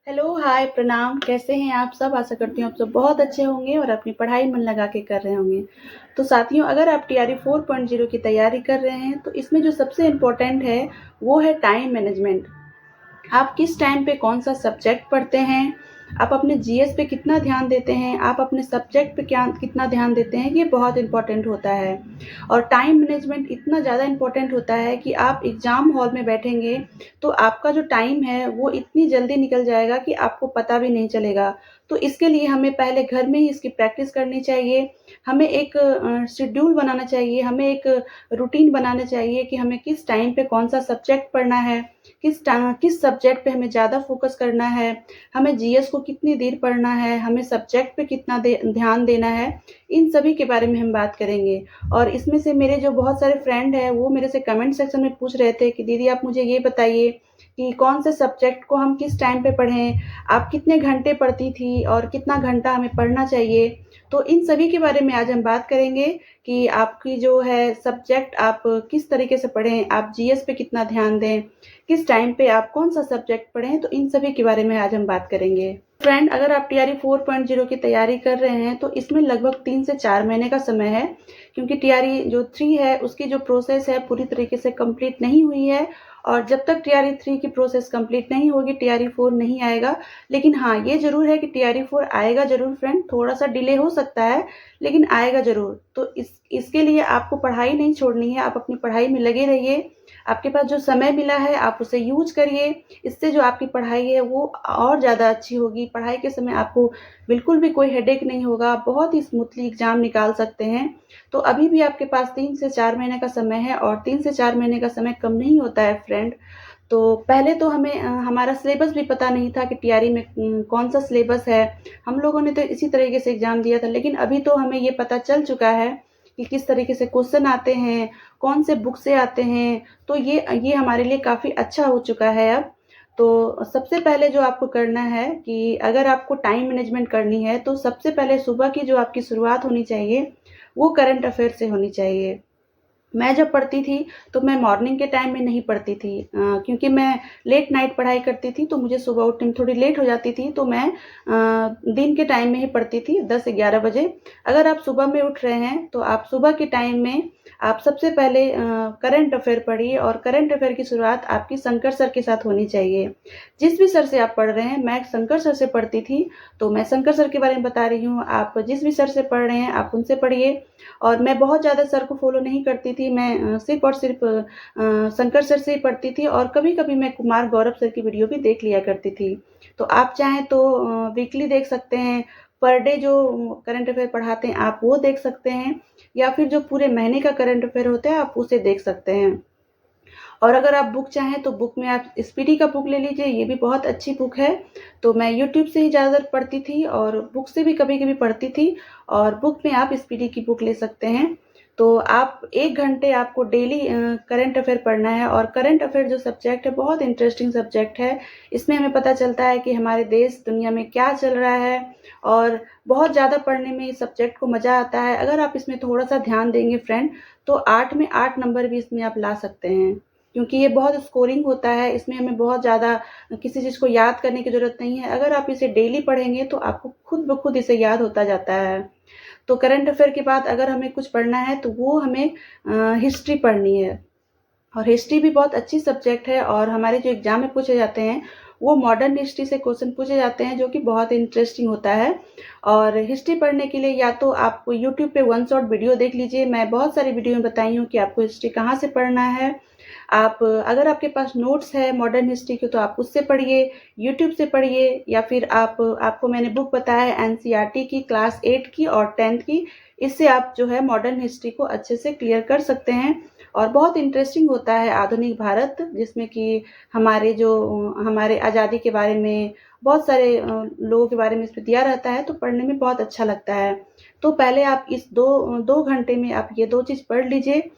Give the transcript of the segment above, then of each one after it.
Hello, हाय, प्रणाम। कैसे हैं आप सब? आशा करती हूँ आप सब बहुत अच्छे होंगे और अपनी पढ़ाई मन लगा के कर रहे होंगे। तो साथियों, अगर आप टीआरई 4.0 की तैयारी कर रहे हैं तो इसमें जो सबसे इम्पोर्टेंट है वो है टाइम मैनेजमेंट। आप किस टाइम पे कौन सा सब्जेक्ट पढ़ते हैं, आप अपने जीएस पे कितना ध्यान देते हैं, आप अपने सब्जेक्ट पे क्या कितना ध्यान देते हैं, ये बहुत इम्पोर्टेंट होता है। और टाइम मैनेजमेंट इतना ज़्यादा इम्पोर्टेंट होता है कि आप एग्ज़ाम हॉल में बैठेंगे तो आपका जो टाइम है वो इतनी जल्दी निकल जाएगा कि आपको पता भी नहीं चलेगा। तो इसके लिए हमें पहले घर में ही इसकी प्रैक्टिस करनी चाहिए। हमें एक शेड्यूल बनाना चाहिए, हमें एक रूटीन बनाना चाहिए कि हमें किस टाइम पे कौन सा सब्जेक्ट पढ़ना है, किस सब्जेक्ट पे हमें ज़्यादा फोकस करना है, हमें जीएस को कितनी देर पढ़ना है, हमें सब्जेक्ट पे कितना ध्यान देना है। इन सभी के बारे में हम बात करेंगे। और इसमें से मेरे जो बहुत सारे फ्रेंड हैं वो मेरे से कमेंट सेक्शन में पूछ रहे थे कि दीदी आप मुझे ये बताइए कि कौन से सब्जेक्ट को हम किस टाइम पे पढ़ें, आप कितने घंटे पढ़ती थी और कितना घंटा हमें पढ़ना चाहिए। तो इन सभी के बारे में आज हम बात करेंगे कि आपकी जो है सब्जेक्ट आप किस तरीके से पढ़ें, आप जीएस पे कितना ध्यान दें, किस टाइम पे आप कौन सा सब्जेक्ट पढ़ें। तो इन सभी के बारे में आज हम बात करेंगे। फ्रेंड, अगर आप टीआरई 4.0 की तैयारी कर रहे हैं तो इसमें लगभग 3 से 4 महीने का समय है, क्योंकि टीआरई जो 3 है उसकी जो प्रोसेस है पूरी तरीके से कंप्लीट नहीं हुई है। और जब तक टीआरई 3 की प्रोसेस कंप्लीट नहीं होगी टीआरई 4 नहीं आएगा। लेकिन हाँ, ये जरूर है कि टीआरई 4 आएगा जरूर फ्रेंड, थोड़ा सा डिले हो सकता है लेकिन आएगा जरूर। तो इसके लिए आपको पढ़ाई नहीं छोड़नी है, आप अपनी पढ़ाई में लगे रहिए। आपके पास जो समय मिला है आप उसे यूज करिए। इससे जो आपकी पढ़ाई है वो और ज़्यादा अच्छी होगी। पढ़ाई के समय आपको बिल्कुल भी कोई हेडेक नहीं होगा, आप बहुत ही स्मूथली एग्जाम निकाल सकते हैं। तो अभी भी आपके पास 3 से 4 महीने का समय है और 3 से 4 महीने का समय कम नहीं होता है फ्रेंड। तो पहले तो हमें हमारा सिलेबस भी पता नहीं था कि टीआरई में कौन सा सिलेबस है। हम लोगों ने तो इसी तरीके से एग्जाम दिया था, लेकिन अभी तो हमें ये पता चल चुका है कि किस तरीके से क्वेश्चन आते हैं, कौन से बुक से आते हैं। तो ये हमारे लिए काफ़ी अच्छा हो चुका है अब। तो सबसे पहले जो आपको करना है कि अगर आपको टाइम मैनेजमेंट करनी है तो सबसे पहले सुबह की जो आपकी शुरुआत होनी चाहिए वो करंट अफेयर से होनी चाहिए। मैं जब पढ़ती थी तो मैं मॉर्निंग के टाइम में नहीं पढ़ती थी, क्योंकि मैं लेट नाइट पढ़ाई करती थी तो मुझे सुबह उठने में थोड़ी लेट हो जाती थी। तो मैं दिन के टाइम में ही पढ़ती थी 10 से 11 बजे। अगर आप सुबह में उठ रहे हैं तो आप सुबह के टाइम में आप सबसे पहले करंट अफेयर पढ़िए और करंट अफेयर की शुरुआत आपकी शंकर सर के साथ होनी चाहिए। जिस भी सर से आप पढ़ रहे हैं, मैं शंकर सर से पढ़ती थी तो मैं शंकर सर के बारे में बता रही हूँ। आप जिस भी सर से पढ़ रहे हैं आप उनसे पढ़िए। और मैं बहुत ज़्यादा सर को फॉलो नहीं करती थी, मैं सिर्फ और सिर्फ शंकर सर से ही पढ़ती थी और कभी-कभी मैं कुमार गौरव सर की वीडियो भी देख लिया करती थी। तो आप चाहें तो वीकली देख सकते हैं, पर डे जो करंट अफेयर पढ़ाते हैं आप वो देख सकते हैं, या फिर जो पूरे महीने का करंट अफेयर होता है आप उसे देख सकते हैं। और अगर आप बुक चाहें तो बुक में आप स्पीडी का बुक ले लीजिए, ये भी बहुत अच्छी बुक है। तो मैं यूट्यूब से ही ज़्यादातर पढ़ती थी और बुक से भी कभी-कभी पढ़ती थी। और बुक में आप स्पीडी की बुक ले सकते हैं। तो आप 1 घंटे आपको डेली करंट अफेयर पढ़ना है। और करंट अफेयर जो सब्जेक्ट है बहुत इंटरेस्टिंग सब्जेक्ट है। इसमें हमें पता चलता है कि हमारे देश दुनिया में क्या चल रहा है और बहुत ज़्यादा पढ़ने में इस सब्जेक्ट को मज़ा आता है। अगर आप इसमें थोड़ा-सा ध्यान देंगे फ्रेंड तो 8 में 8 नंबर भी इसमें आप ला सकते हैं। क्योंकि ये बहुत स्कोरिंग होता है, इसमें हमें बहुत ज़्यादा किसी चीज़ को याद करने की ज़रूरत नहीं है। अगर आप इसे डेली पढ़ेंगे तो आपको खुद ब खुद इसे याद होता जाता है। तो करंट अफेयर के बाद अगर हमें कुछ पढ़ना है तो वो हमें हिस्ट्री पढ़नी है। और हिस्ट्री भी बहुत अच्छी सब्जेक्ट है और हमारे जो एग्जाम में पूछे जाते हैं वो मॉडर्न हिस्ट्री से क्वेश्चन पूछे जाते हैं, जो कि बहुत इंटरेस्टिंग होता है। और हिस्ट्री पढ़ने के लिए या तो आप यूट्यूब पे वन शॉट वीडियो देख लीजिए, मैं बहुत सारी वीडियो में बताई हूँ कि आपको हिस्ट्री कहाँ से पढ़ना है। आप अगर आपके पास नोट्स है मॉडर्न हिस्ट्री के तो आप उससे पढ़िए, यूट्यूब से पढ़िए, या फिर आपको मैंने बुक बताया है एनसीईआरटी की क्लास 8 की और 10th की। इससे आप जो है मॉडर्न हिस्ट्री को अच्छे से क्लियर कर सकते हैं। और बहुत इंटरेस्टिंग होता है आधुनिक भारत, जिसमें कि हमारे आज़ादी के बारे में बहुत सारे लोगों के बारे में इसमें दिया रहता है, तो पढ़ने में बहुत अच्छा लगता है। तो पहले आप इस 2 घंटे में आप ये 2 चीज़ पढ़ लीजिए।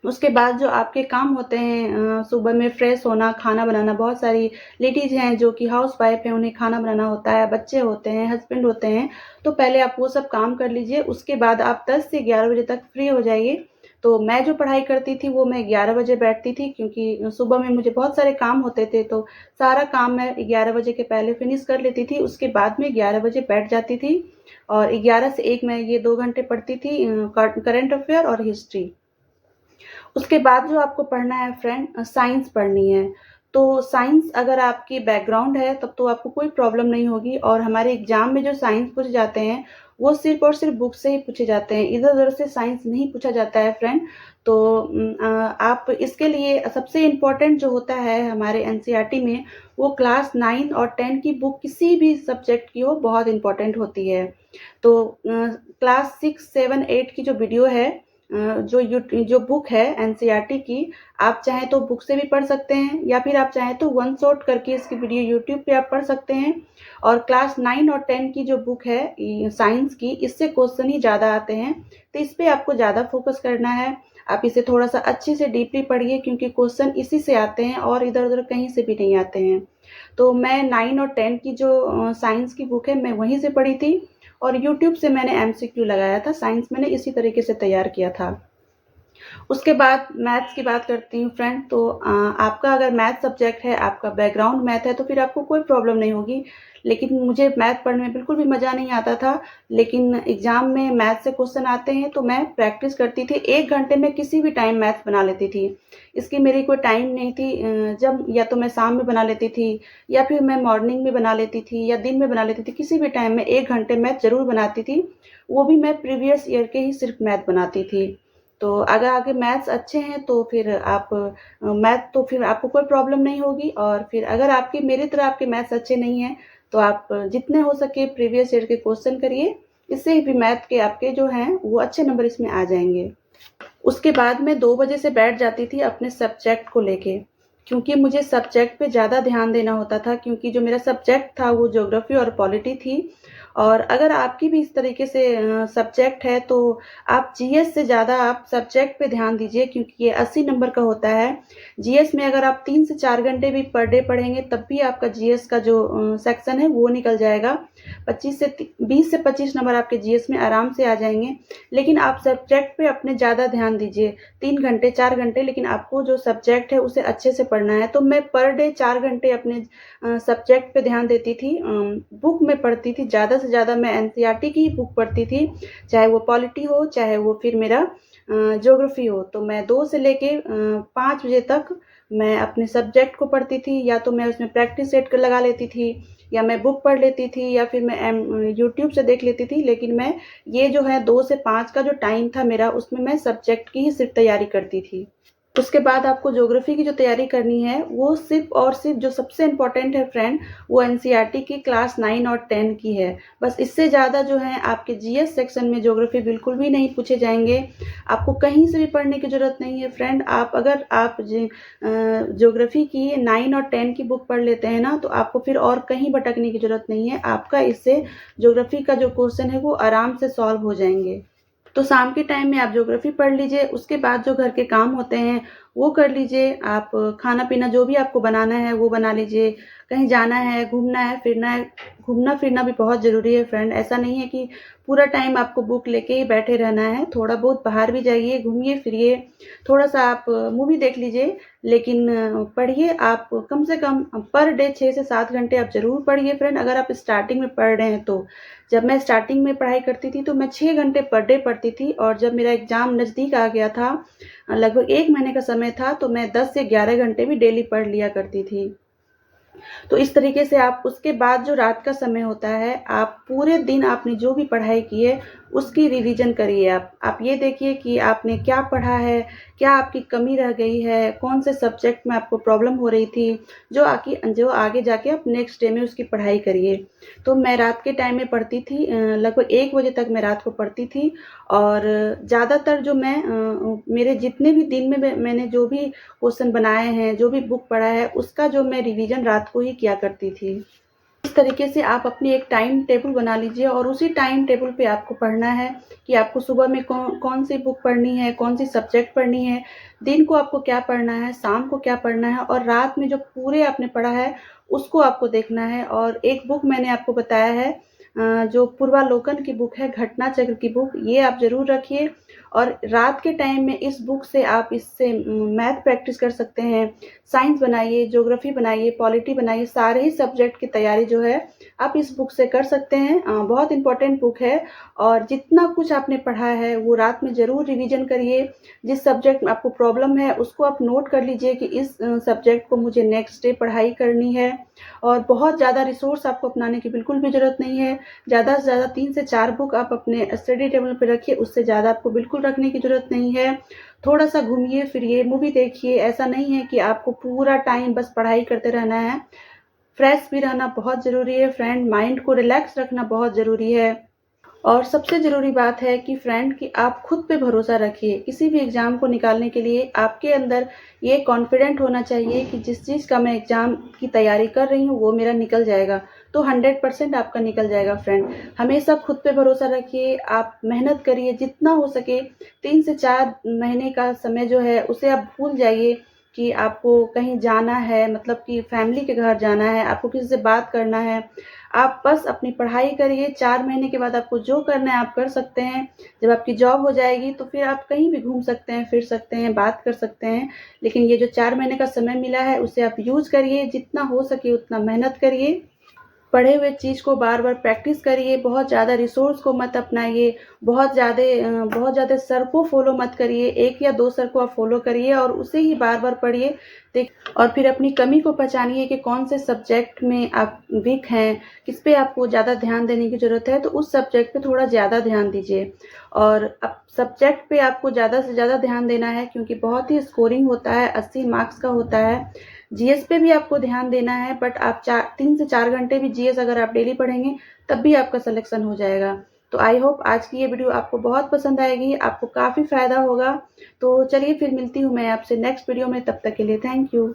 उसके बाद जो आपके काम होते हैं, सुबह में फ्रेश होना, खाना बनाना, बहुत सारी लेडीज़ हैं जो कि हाउसवाइफ हैं, उन्हें खाना बनाना होता है, बच्चे होते हैं, हस्बैंड होते हैं। तो पहले आप वो सब काम कर लीजिए। उसके बाद आप 10 से 11 बजे तक फ्री हो जाइए। तो मैं जो पढ़ाई करती थी वो मैं 11 बजे बैठती थी, क्योंकि सुबह में मुझे बहुत सारे काम होते थे, तो सारा काम मैं 11 बजे के पहले फिनिश कर लेती थी। उसके बाद में 11 बजे बैठ जाती थी और 11 से 1 मैं ये 2 घंटे पढ़ती थी करंट अफेयर और हिस्ट्री। उसके बाद जो आपको पढ़ना है फ्रेंड, साइंस पढ़नी है। तो साइंस अगर आपकी बैकग्राउंड है तब तो आपको कोई प्रॉब्लम नहीं होगी, और हमारे एग्ज़ाम में जो साइंस पूछे जाते हैं वो सिर्फ़ और सिर्फ़ बुक से ही पूछे जाते हैं, इधर-उधर से साइंस नहीं पूछा जाता है फ्रेंड। तो आप इसके लिए सबसे इम्पोर्टेंट जो होता है हमारे एनसीईआरटी में, वो क्लास 9 और 10 की बुक किसी भी सब्जेक्ट की हो, बहुत इम्पोर्टेंट होती है। तो क्लास 6, 7, 8 की जो वीडियो है, जो बुक है एनसीईआरटी की, आप चाहें तो बुक से भी पढ़ सकते हैं या फिर आप चाहें तो वन शॉट करके इसकी वीडियो यूट्यूब पे आप पढ़ सकते हैं। और क्लास 9 और 10 की जो बुक है साइंस की, इससे क्वेश्चन ही ज़्यादा आते हैं, तो इस पे आपको ज़्यादा फोकस करना है। आप इसे थोड़ा-सा अच्छे से डीपली पढ़िए, क्योंकि क्वेश्चन इसी से आते हैं और इधर-उधर कहीं से भी नहीं आते हैं। तो मैं 9 और 10 की जो साइंस की बुक है मैं वहीं से पढ़ी थी, और यूट्यूब से मैंने एमसीक्यू लगाया था। साइंस मैंने इसी तरीके से तैयार किया था। उसके बाद मैथ्स की बात करती हूँ फ्रेंड। तो आपका अगर मैथ सब्जेक्ट है, आपका बैकग्राउंड मैथ है, तो फिर आपको कोई प्रॉब्लम नहीं होगी। लेकिन मुझे मैथ पढ़ने में बिल्कुल भी मज़ा नहीं आता था, लेकिन एग्ज़ाम में मैथ से क्वेश्चन आते हैं तो मैं प्रैक्टिस करती थी। 1 घंटे में किसी भी टाइम मैथ बना लेती थी। इसकी मेरी कोई टाइम नहीं थी, जब या तो मैं शाम में बना लेती थी या फिर मैं मॉर्निंग में बना लेती थी या दिन में बना लेती थी। किसी भी टाइम में 1 घंटे मैथ ज़रूर बनाती थी। वो भी मैं प्रीवियस ईयर के ही सिर्फ़ मैथ बनाती थी। तो अगर आपके मैथ्स अच्छे हैं तो फिर आप मैथ तो फिर आपको कोई प्रॉब्लम नहीं होगी। और फिर अगर आपकी मेरी तरह आपके मैथ्स अच्छे नहीं हैं, तो आप जितने हो सके प्रीवियस ईयर के क्वेश्चन करिए। इससे भी मैथ के आपके जो हैं वो अच्छे नंबर इसमें आ जाएँगे। उसके बाद मैं 2 बजे से बैठ जाती थी अपने सब्जेक्ट को लेके, क्योंकि मुझे सब्जेक्ट पे ज़्यादा ध्यान देना होता था, क्योंकि जो मेरा सब्जेक्ट था वो ज्योग्राफ़ी और पॉलिटी थी। और अगर आपकी भी इस तरीके से सब्जेक्ट है, तो आप जीएस से ज़्यादा आप सब्जेक्ट पे ध्यान दीजिए, क्योंकि ये 80 नंबर का होता है। जीएस में अगर आप 3 से 4 घंटे भी पर डे पढ़ेंगे तब भी आपका जीएस का जो सेक्शन है वो निकल जाएगा। 20 से 25 नंबर आपके जीएस में आराम से आ जाएँगे। लेकिन आप सब्जेक्ट पे अपने ज़्यादा ध्यान दीजिए, 3 घंटे 4 घंटे, लेकिन आपको जो सब्जेक्ट है उसे अच्छे से पढ़ना है। तो मैं पर डे 4 घंटे अपने सब्जेक्ट पे ध्यान देती थी। बुक में पढ़ती थी, ज़्यादा से ज़्यादा मैं एनसीईआरटी की ही बुक पढ़ती थी, चाहे वो पॉलिटी हो, चाहे वो फिर मेरा ज्योग्राफ़ी हो। तो मैं 2 से लेके 5 बजे तक मैं अपने सब्जेक्ट को पढ़ती थी, या तो मैं उसमें प्रैक्टिस सेट कर लगा लेती थी, या मैं बुक पढ़ लेती थी, या फिर मैं यूट्यूब से देख लेती थी। लेकिन मैं ये जो है 2 से 5 का जो टाइम था मेरा, उसमें मैं सब्जेक्ट की ही सिर्फ़ तैयारी करती थी। उसके बाद आपको ज्योग्राफ़ी की जो तैयारी करनी है, वो सिर्फ़ और सिर्फ़ जो सबसे इम्पोर्टेंट है फ्रेंड, वो एनसीईआरटी की क्लास 9 और 10 की है। बस इससे ज़्यादा जो है आपके जीएस सेक्शन में ज्योग्राफ़ी बिल्कुल भी नहीं पूछे जाएँगे। आपको कहीं से भी पढ़ने की ज़रूरत नहीं है फ्रेंड। अगर आप ज्योग्राफ़ी की 9 और 10 की बुक पढ़ लेते हैं ना, तो आपको फिर और कहीं भटकने की ज़रूरत नहीं है। आपका इससे ज्योग्राफ़ी का जो क्वेश्चन है वो आराम से सॉल्व हो जाएँगे। तो शाम के टाइम में आप ज्योग्राफ़ी पढ़ लीजिए, उसके बाद जो घर के काम होते हैं वो कर लीजिए। आप खाना-पीना जो भी आपको बनाना है वो बना लीजिए। कहीं जाना है, घूमना है, फिरना है, घूमना-फिरना भी बहुत ज़रूरी है फ्रेंड। ऐसा नहीं है कि पूरा टाइम आपको बुक लेके ही बैठे रहना है। थोड़ा बहुत बाहर भी जाइए, घूमिए-फिरिए, थोड़ा-सा आप मूवी देख लीजिए, लेकिन पढ़िए आप कम से कम पर डे 6 से 7 घंटे आप ज़रूर पढ़िए फ्रेंड, अगर आप स्टार्टिंग में पढ़ रहे हैं तो। जब मैं स्टार्टिंग में पढ़ाई करती थी तो मैं 6 घंटे पर डे पढ़ती थी, और जब मेरा एग्ज़ाम नज़दीक आ गया था, लगभग 1 महीने का समय था, तो मैं 10 से 11 घंटे भी डेली पढ़ लिया करती थी। तो इस तरीके से आप उसके बाद जो रात का समय होता है, आप पूरे दिन आपने जो भी पढ़ाई की है, उसकी रिवीजन करिए आप। आप ये देखिए कि आपने क्या पढ़ा है, क्या आपकी कमी रह गई है, कौन से सब्जेक्ट में आपको प्रॉब्लम हो रही थी, जो आगे जाके आप नेक्स्ट डे में उसकी पढ़ाई करिए। तो मैं रात के टाइम में पढ़ती थी, लगभग 1 बजे तक मैं रात को पढ़ती थी, और ज़्यादातर जो मैं मेरे जितने भी दिन में मैंने जो भी क्वेश्चन बनाए हैं, जो भी बुक पढ़ा है, उसका जो मैं रिवीजन रात को ही किया करती थी। इस तरीके से आप अपनी एक टाइम टेबल बना लीजिए, और उसी टाइम टेबल पे आपको पढ़ना है कि आपको सुबह में कौन सी बुक पढ़नी है, कौन सी सब्जेक्ट पढ़नी है, दिन को आपको क्या पढ़ना है, शाम को क्या पढ़ना है, और रात में जो पूरे आपने पढ़ा है, उसको आपको देखना है। और एक बुक मैंने आपको बताया है, जो पूर्वालोकन की बुक है, घटना चक्र की बुक, ये आप ज़रूर रखिए और रात के टाइम में इस बुक से आप इससे मैथ प्रैक्टिस कर सकते हैं, साइंस बनाइए, ज्योग्राफी बनाइए, पॉलिटी बनाइए, सारे ही सब्जेक्ट की तैयारी जो है आप इस बुक से कर सकते हैं। बहुत इम्पोर्टेंट बुक है और जितना कुछ आपने पढ़ा है वो रात में ज़रूर रिवीजन करिए। जिस सब्जेक्ट में आपको प्रॉब्लम है उसको आप नोट कर लीजिए कि इस सब्जेक्ट को मुझे नेक्स्ट डे पढ़ाई करनी है और बहुत ज़्यादा रिसोर्स आपको अपनाने की बिल्कुल भी ज़रूरत नहीं है। ज़्यादा से ज़्यादा 3 से 4 बुक आप अपने स्टडी टेबल पे रखिए, उससे ज़्यादा आपको बिल्कुल रखने की ज़रूरत नहीं है। थोड़ा-सा घूमिए-फिरिए, मूवी देखिए, ऐसा नहीं है कि आपको पूरा टाइम बस पढ़ाई करते रहना है। फ्रेश भी रहना बहुत ज़रूरी है फ्रेंड, माइंड को रिलैक्स रखना बहुत ज़रूरी है। और सबसे ज़रूरी बात है कि फ्रेंड कि आप खुद पे भरोसा रखिए। किसी भी एग्ज़ाम को निकालने के लिए आपके अंदर ये कॉन्फिडेंट होना चाहिए कि जिस चीज़ का मैं एग्ज़ाम की तैयारी कर रही हूँ वो मेरा निकल जाएगा। तो 100% आपका निकल जाएगा फ्रेंड। हमेशा खुद पे भरोसा रखिए, आप मेहनत करिए जितना हो सके। 3 से 4 महीने का समय जो है उसे आप भूल जाइए कि आपको कहीं जाना है, मतलब कि फैमिली के घर जाना है, आपको किसी से बात करना है। आप बस अपनी पढ़ाई करिए, 4 महीने के बाद आपको जो करना है आप कर सकते हैं। जब आपकी जॉब हो जाएगी तो फिर आप कहीं भी घूम सकते हैं, फिर सकते हैं, बात कर सकते हैं। लेकिन ये जो 4 महीने का समय मिला है उसे आप यूज़ करिए, जितना हो सके उतना मेहनत करिए। पढ़े हुए चीज़ को बार-बार प्रैक्टिस करिए, बहुत ज़्यादा रिसोर्स को मत अपनाइए, बहुत ज़्यादा सर को फ़ॉलो मत करिए, 1 या 2 सर को आप फ़ॉलो करिए और उसे ही बार-बार पढ़िए। देख और फिर अपनी कमी को पहचानिए कि कौन से सब्जेक्ट में आप वीक हैं, किस पे आपको ज़्यादा ध्यान देने की ज़रूरत है, तो उस सब्जेक्ट पे थोड़ा ज़्यादा ध्यान दीजिए। और अब सब्जेक्ट पे आपको ज़्यादा से ज़्यादा ध्यान देना है क्योंकि बहुत ही स्कोरिंग होता है, 80 मार्क्स का होता है। जीएस पे भी आपको ध्यान देना है बट आप 3 से 4 घंटे भी जीएस अगर आप डेली पढ़ेंगे तब भी आपका सिलेक्शन हो जाएगा। तो आई होप आज की ये वीडियो आपको बहुत पसंद आएगी, आपको काफ़ी फ़ायदा होगा। तो चलिए फिर मिलती हूँ मैं आपसे नेक्स्ट वीडियो में, तब तक के लिए थैंक यू।